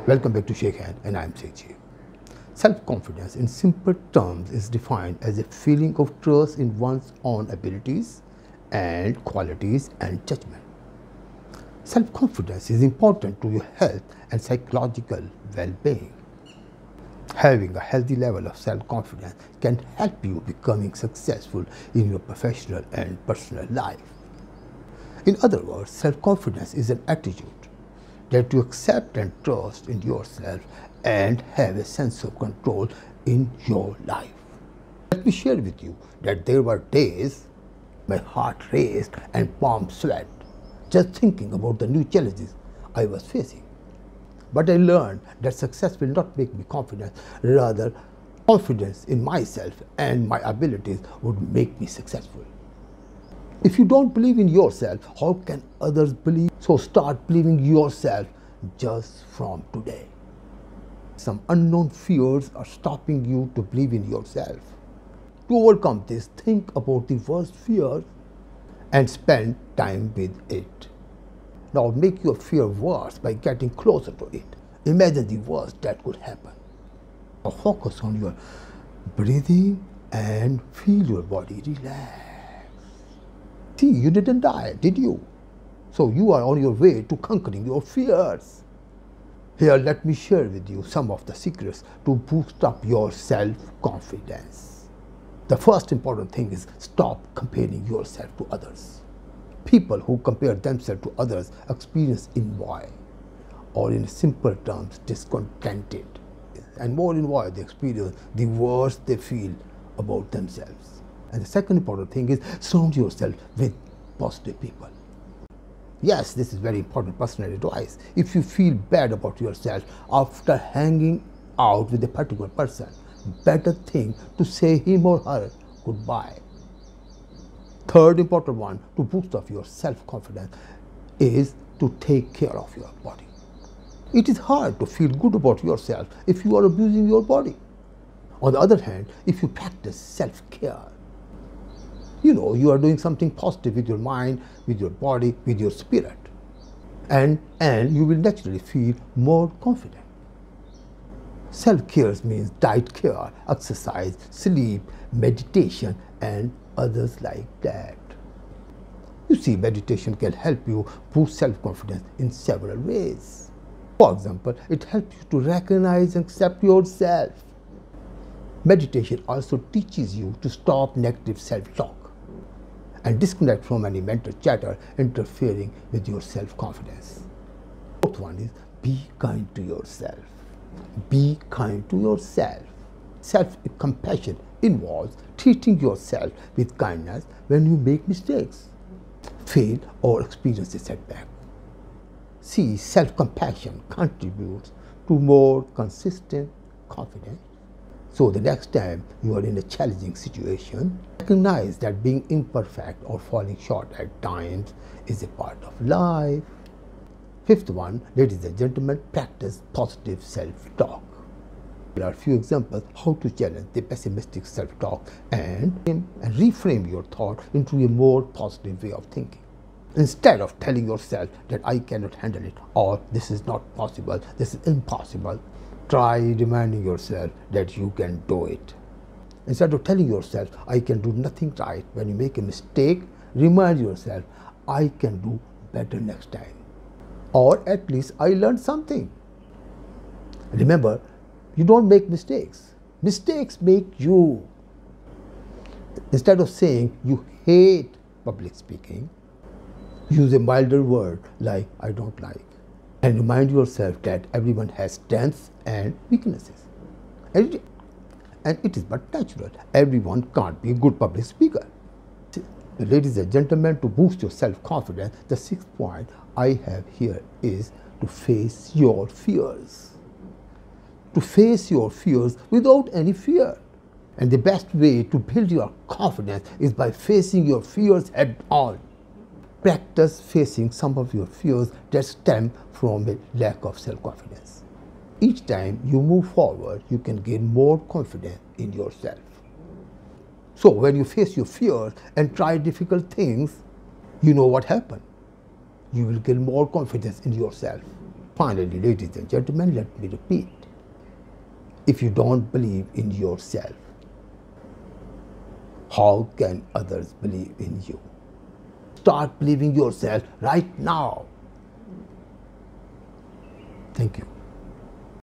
Welcome back to Shaikhain and I am SHAIKH. Self-confidence in simple terms is defined as a feeling of trust in one's own abilities and qualities and judgment. Self-confidence is important to your health and psychological well-being. Having a healthy level of self-confidence can help you becoming successful in your professional and personal life. In other words, self-confidence is an attitude that you accept and trust in yourself and have a sense of control in your life. Let me share with you that there were days my heart raced and palms sweat just thinking about the new challenges I was facing. But I learned that success will not make me confident, rather confidence in myself and my abilities would make me successful. If you don't believe in yourself, how can others believe? So start believing yourself just from today. Some unknown fears are stopping you to believe in yourself. To overcome this, think about the worst fear and spend time with it. Now make your fear worse by getting closer to it. Imagine the worst that could happen. Now focus on your breathing and feel your body relax. See, you didn't die, did you? So you are on your way to conquering your fears. Here, let me share with you some of the secrets to boost up your self-confidence. The first important thing is stop comparing yourself to others. People who compare themselves to others experience ennui, or in simple terms, discontented. And more ennui, they experience, the worse they feel about themselves. And the second important thing is surround yourself with positive people. Yes, this is very important personal advice. If you feel bad about yourself after hanging out with a particular person, better thing to say him or her goodbye. Third important one to boost up your self-confidence is to take care of your body. It is hard to feel good about yourself if you are abusing your body. On the other hand, if you practice self-care, you are doing something positive with your mind, with your body, with your spirit. And you will naturally feel more confident. Self-care means diet care, exercise, sleep, meditation, and others like that. You see, meditation can help you boost self-confidence in several ways. For example, it helps you to recognize and accept yourself. Meditation also teaches you to stop negative self-talk and disconnect from any mental chatter interfering with your self-confidence. Fourth one is be kind to yourself. Be kind to yourself. Self-compassion involves treating yourself with kindness when you make mistakes, fail, or experience a setback. See, self-compassion contributes to more consistent confidence. So the next time you are in a challenging situation, recognize that being imperfect or falling short at times is a part of life. Fifth one, ladies and gentlemen, practice positive self-talk. There are a few examples how to challenge the pessimistic self-talk and reframe your thought into a more positive way of thinking. Instead of telling yourself that I cannot handle it, or this is not possible, this is impossible, try reminding yourself that you can do it. Instead of telling yourself, I can do nothing right, when you make a mistake, remind yourself, I can do better next time. Or at least I learned something. Remember, you don't make mistakes. Mistakes make you. Instead of saying you hate public speaking, use a milder word like I don't like. And remind yourself that everyone has strengths and weaknesses. And it is but natural. Everyone can't be a good public speaker. Ladies and gentlemen, to boost your self-confidence, the sixth point I have here is to face your fears. To face your fears without any fear. And the best way to build your confidence is by facing your fears head on. Practice facing some of your fears that stem from a lack of self-confidence. Each time you move forward, you can gain more confidence in yourself. So when you face your fears and try difficult things, you know what happens. You will gain more confidence in yourself. Finally, ladies and gentlemen, let me repeat. If you don't believe in yourself, how can others believe in you? Start believing yourself right now. Thank you.